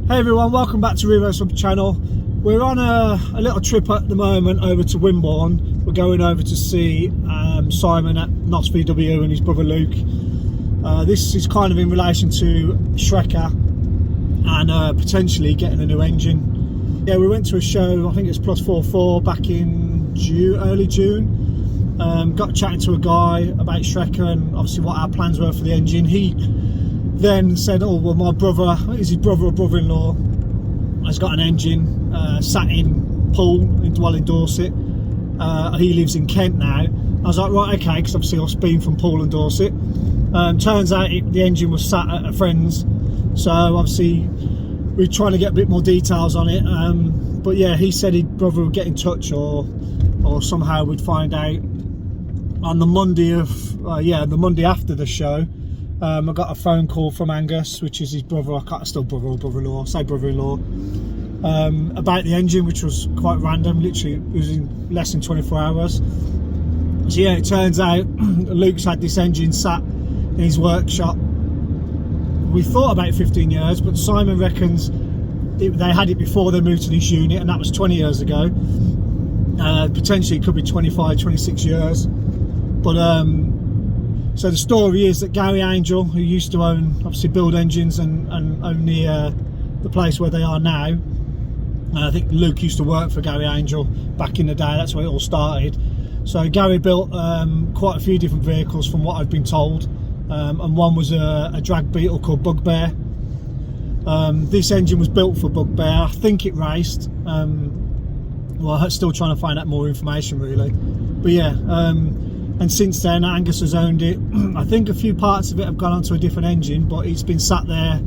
Hey everyone, welcome back to Revo Sub channel. We're on a little trip at the moment over to Wimborne. We're going over to see Simon at NOS VW and his brother Luke. This is kind of in relation to Shrekker and potentially getting a new engine. Yeah, we went to a show, I think it's Plus 44 back in early June. Got chatting to a guy about Shrekker and obviously what our plans were for the engine. He then said, oh well, my brother, is his brother or brother-in-law, has got an engine sat in Poole, in Dorset. He lives in Kent now. I was like, right, okay, because obviously I've been from Poole and Dorset. Turns out the engine was sat at a friend's, so obviously we're trying to get a bit more details on it. But yeah, he said his brother would get in touch, or somehow we'd find out on the Monday of the Monday after the show. I got a phone call from Angus, which is his brother, I can't, still brother or brother-in-law, say brother-in-law, about the engine, which was quite random. Literally it was in less than 24 hours. So yeah, it turns out Luke's had this engine sat in his workshop. We thought about 15 years, but Simon reckons they had it before they moved to this unit, and that was 20 years ago. Potentially it could be 25, 26 years. But so the story is that Gary Angel, who used to obviously build engines and own the place where they are now, I think Luke used to work for Gary Angel back in the day. That's where it all started. So Gary built quite a few different vehicles from what I've been told, and one was a drag beetle called Bugbear. This engine was built for Bugbear. I think it raced. Well, I'm still trying to find out more information really, but yeah. And since then Angus has owned it. I think a few parts of it have gone onto a different engine, but it's been sat there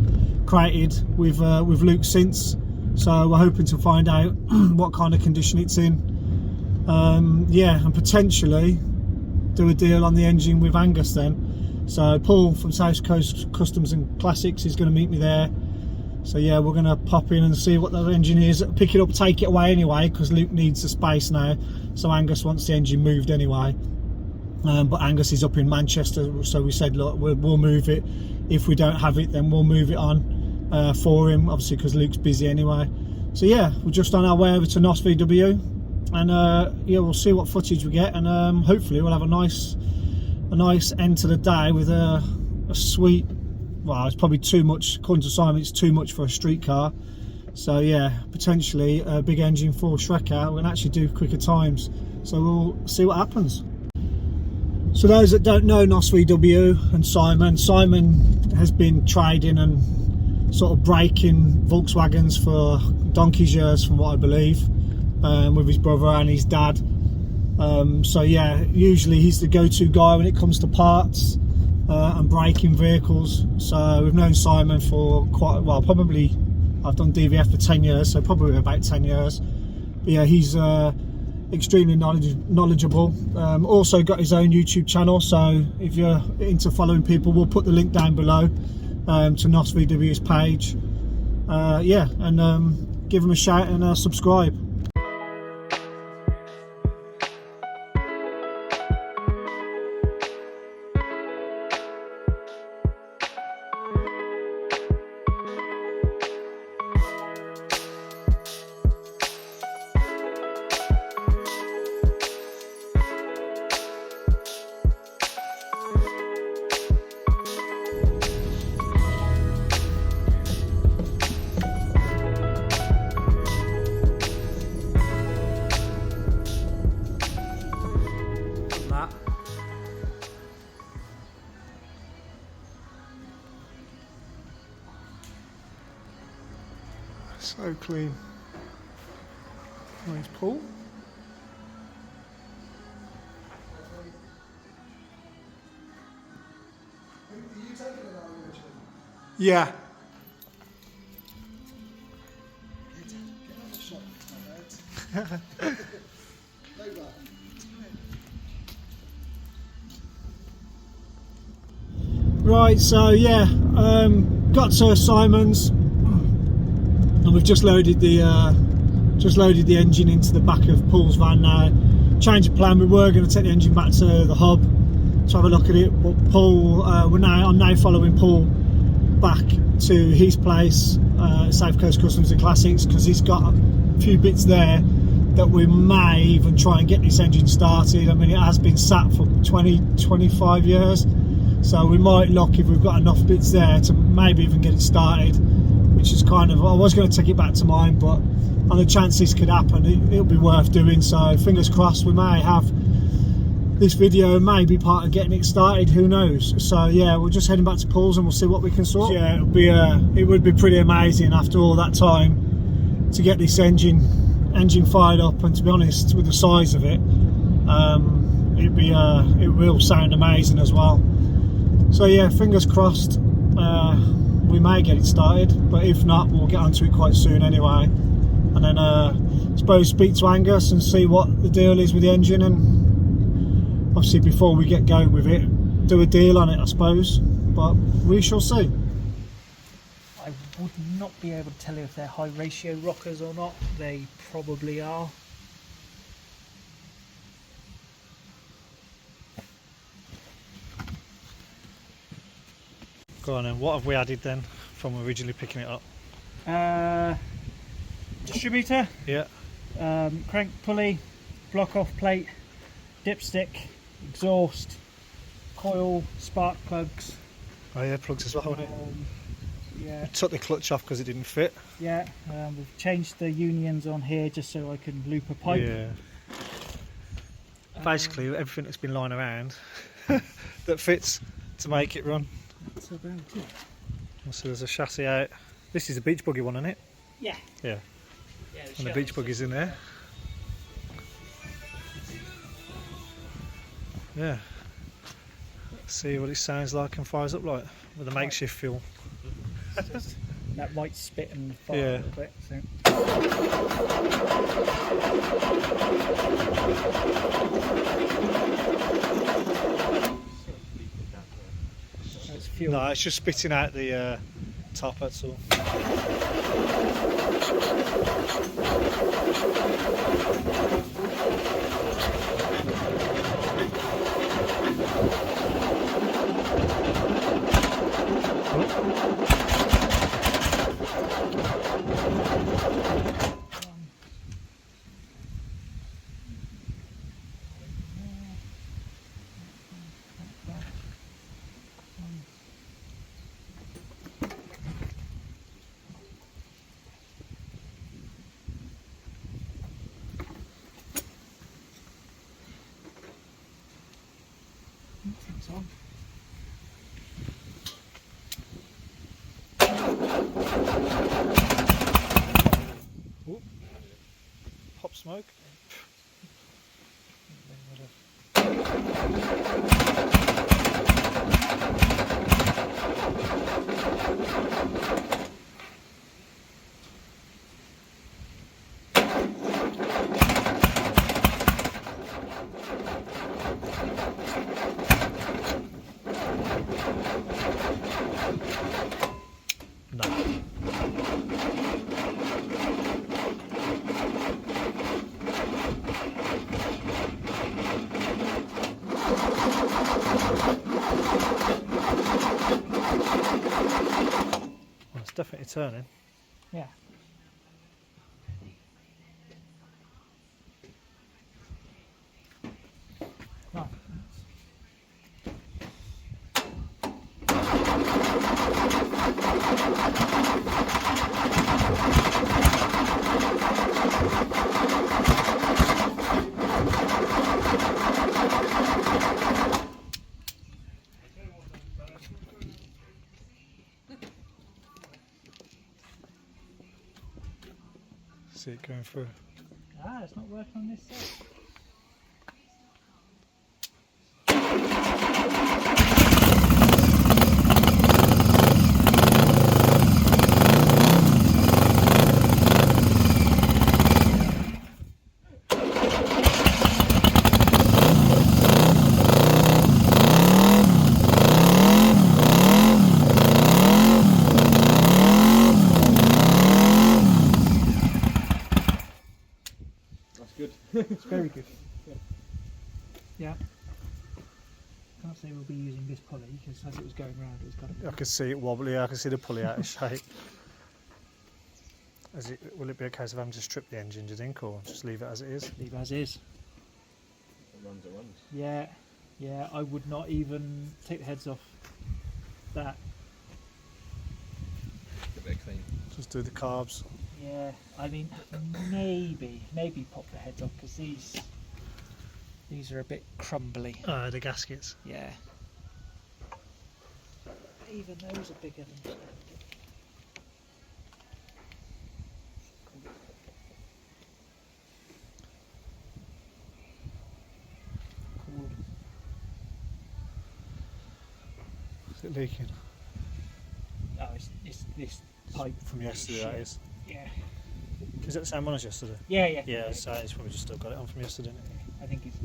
crated with Luke since. So we're hoping to find out what kind of condition it's in. Yeah, and potentially do a deal on the engine with Angus then. So Paul from South Coast Customs and Classics is going to meet me there. So yeah, we're going to pop in and see what the engine is. Pick it up, take it away anyway, because Luke needs the space now. So Angus wants the engine moved anyway. But Angus is up in Manchester, so we said, look, we'll move it. If we don't have it, then we'll move it on for him, obviously because Luke's busy anyway. So yeah, we're just on our way over to NOS VW, and yeah, we'll see what footage we get, and hopefully we'll have a nice end to the day with a sweet, well, it's probably too much, according to Simon, it's too much for a street car. So yeah, potentially a big engine for Shrekker. We can actually do quicker times, so we'll see what happens. So those that don't know NOS VW and Simon has been trading and sort of breaking Volkswagens for donkey's years, from what I believe, with his brother and his dad. So yeah, usually he's the go-to guy when it comes to parts and breaking vehicles. So we've known Simon for quite a while, probably, I've done DVF for 10 years, so probably about 10 years. But yeah, he's extremely knowledgeable. Also got his own YouTube channel, so if you're into following people, we'll put the link down below to NOS VW's page. Yeah, and give him a shout and subscribe. So clean. Nice Paul. Yeah. Right, so yeah, got to Simon's, and we've just loaded the engine into the back of Paul's van now. Change of plan, we were going to take the engine back to the hub to have a look at it, but Paul, I'm now following Paul back to his place, South Coast Customs and Classics, because he's got a few bits there that we may even try and get this engine started. I mean, it has been sat for 20-25 years, so we might look, if we've got enough bits there, to maybe even get it started, which is kind of, I was going to take it back to mine, but on the chance this could happen, it'll be worth doing. So fingers crossed, we may have this video may be part of getting it started, who knows. So yeah, we're just heading back to Paul's and we'll see what we can sort. Yeah, it would be pretty amazing after all that time to get this engine fired up, and to be honest, with the size of it, it will sound amazing as well. So yeah, fingers crossed, we may get it started, but if not, we'll get onto it quite soon anyway, and then I suppose speak to Angus and see what the deal is with the engine, and obviously before we get going with it, do a deal on it, I suppose, but we shall see. I would not be able to tell you if they're high ratio rockers or not. They probably are. Go on then, what have we added then from originally picking it up? Distributor, Yeah. crank pulley, block off plate, dipstick, exhaust, coil, spark plugs. Oh yeah, plugs as well, wasn't it? Yeah, Took the clutch off because it didn't fit. yeah. We've changed the unions on here just so I can loop a pipe. Yeah. Basically, everything that's been lying around that fits to make it run. That's about it. So there's a chassis out. This is a beach buggy one, isn't it? Yeah. Yeah. Yeah, And the beach buggy's in there. Yeah. Let's see what it sounds like and fires up like with a makeshift fuel. That might spit and fire Yeah. a little bit. So. That's fuel. No, it's just spitting out the top, that's all. That's on. Ooh. Pop smoke. Well, it's definitely turning. Yeah. Right. See it going through. Ah, it's not working on this side. It's very good. Yeah. Can't say we'll be using this pulley because as it was going round, it was kind of. I can see it wobbly. I can see the pulley out of shape. Will it be a case of having to strip the engine, do you think, or just leave it as it is? Leave as is. It runs. Yeah, yeah. I would not even take the heads off that. Give it a clean. Just do the carbs. Yeah, I mean, maybe pop the heads off because these are a bit crumbly. The gaskets. Yeah. Even those are bigger than. Cool. Is it leaking? Oh, it's this pipe From yesterday, shit. that is. Yeah. Is that the same one as yesterday? Yeah. Yeah, so it's probably just still got it on from yesterday. Isn't it? I think it's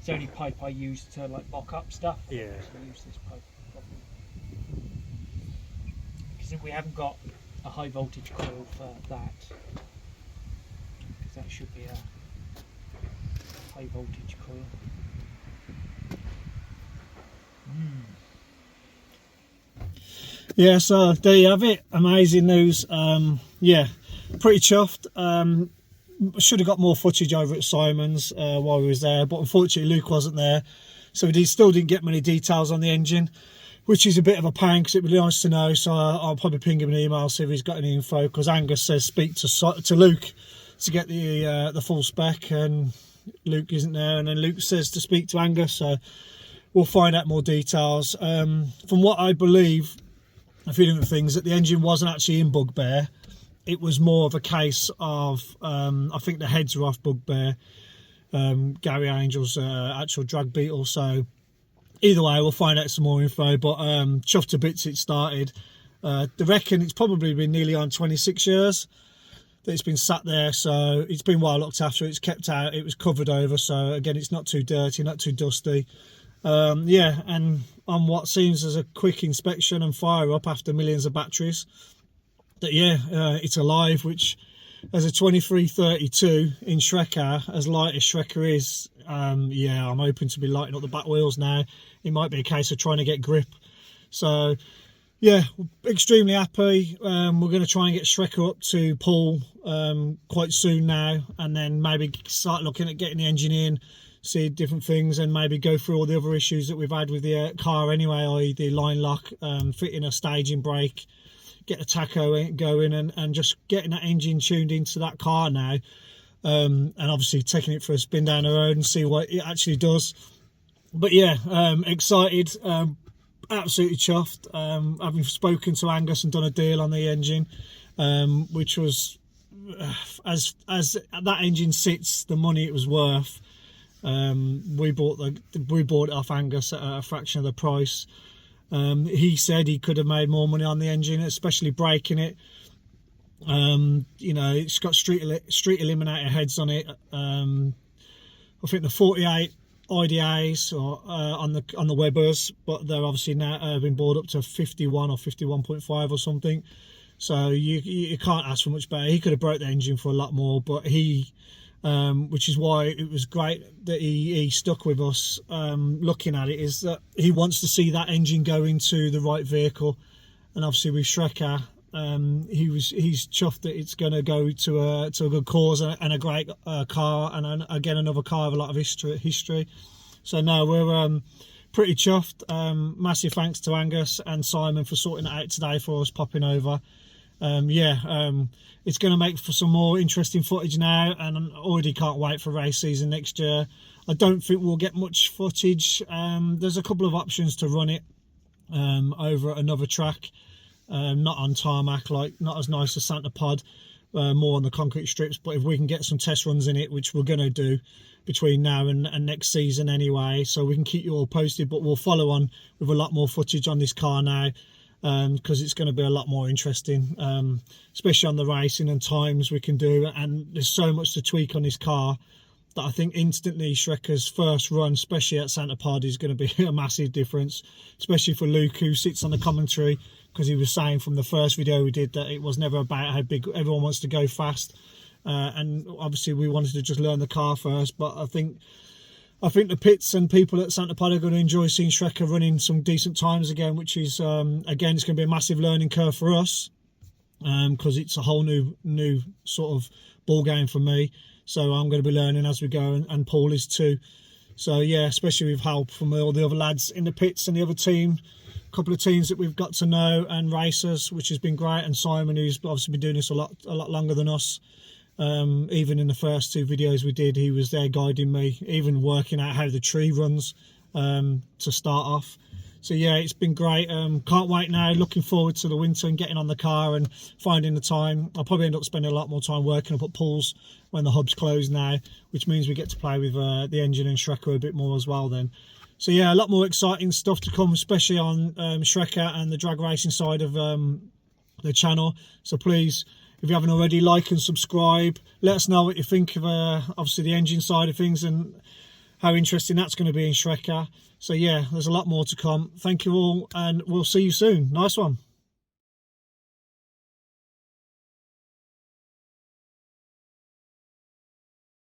the only pipe I use to like mock up stuff. Yeah. So I use this pipe properly. Because we haven't got a high voltage coil for that. Because that should be a high voltage coil. Yeah, so there you have it. Amazing news. Yeah, pretty chuffed. Should have got more footage over at Simon's while we was there, but unfortunately Luke wasn't there, so we still didn't get many details on the engine, which is a bit of a pain because it'd be nice to know. So I'll probably ping him an email, see if he's got any info, because Angus says speak to Luke to get the full spec, and Luke isn't there, and then Luke says to speak to Angus, so we'll find out more details. From what I believe, a few different things, that the engine wasn't actually in Bugbear. It was more of a case of I think the heads were off Bugbear, Gary Angel's actual drag beetle. So either way, we'll find out some more info, but chuffed to bits it started. They reckon it's probably been nearly on 26 years that it's been sat there, so it's been well looked after. It's kept out, it was covered over, so again it's not too dirty, not too dusty. Yeah, and on what seems as a quick inspection and fire up after millions of batteries, that yeah, it's alive, which as a 2332 in Shrekker, as light as Shrekker is, yeah, I'm hoping to be lighting up the back wheels now. It might be a case of trying to get grip. So yeah, extremely happy. We're going to try and get Shrekker up to pull quite soon now, and then maybe start looking at getting the engine in, see different things, and maybe go through all the other issues that we've had with the car anyway, i.e. the line lock, fitting a staging brake, get the tacho going, and just getting that engine tuned into that car now, and obviously taking it for a spin down the road and see what it actually does. But yeah, excited, absolutely chuffed, having spoken to Angus and done a deal on the engine, which was, as that engine sits, the money it was worth. We bought it off Angus at a fraction of the price. He said he could have made more money on the engine, especially braking it. You know, it's got street eliminator heads on it. I think the 48 IDAs or on the Webbers, but they're obviously now been brought up to 51 or 51.5 or something. So you can't ask for much better. He could have broke the engine for a lot more, but he, which is why it was great that he stuck with us. Looking at it, is that he wants to see that engine go into the right vehicle, and obviously with Shrekker, he's chuffed that it's going to go to a good cause and a great car, and again another car with a lot of history. So no, we're pretty chuffed. Massive thanks to Angus and Simon for sorting it out today for us, popping over. It's going to make for some more interesting footage now, and I already can't wait for race season next year. I don't think we'll get much footage. There's a couple of options to run it over at another track, not on tarmac, like not as nice as Santa Pod, more on the concrete strips. But if we can get some test runs in it, which we're going to do between now and next season anyway, so we can keep you all posted. But we'll follow on with a lot more footage on this car now, because it's going to be a lot more interesting, especially on the racing and times we can do. And there's so much to tweak on this car that I think instantly Shrekker's first run, especially at Santa Pod, is going to be a massive difference, especially for Luke, who sits on the commentary, because he was saying from the first video we did that it was never about how big. Everyone wants to go fast, and obviously we wanted to just learn the car first. But I think I think the pits and people at Santa Pod are going to enjoy seeing Shrekker running some decent times again, which is, again, it's going to be a massive learning curve for us, because it's a whole new sort of ball game for me. So I'm going to be learning as we go, and Paul is too. So yeah, especially with help from all the other lads in the pits and the other team, a couple of teams that we've got to know, and racers, which has been great, and Simon, who's obviously been doing this a lot longer than us. Even in the first 2 videos we did, he was there guiding me, even working out how the tree runs to start off. So yeah, it's been great. Can't wait now, looking forward to the winter and getting on the car and finding the time. I'll probably end up spending a lot more time working up at Paul's when the hub's closed now, which means we get to play with the engine and Shrekker a bit more as well then. So yeah, a lot more exciting stuff to come, especially on Shrekker and the drag racing side of the channel. So please, if you haven't already, like and subscribe. Let us know what you think of obviously the engine side of things and how interesting that's going to be in Shrekker. So yeah, there's a lot more to come. Thank you all, and we'll see you soon. Nice one.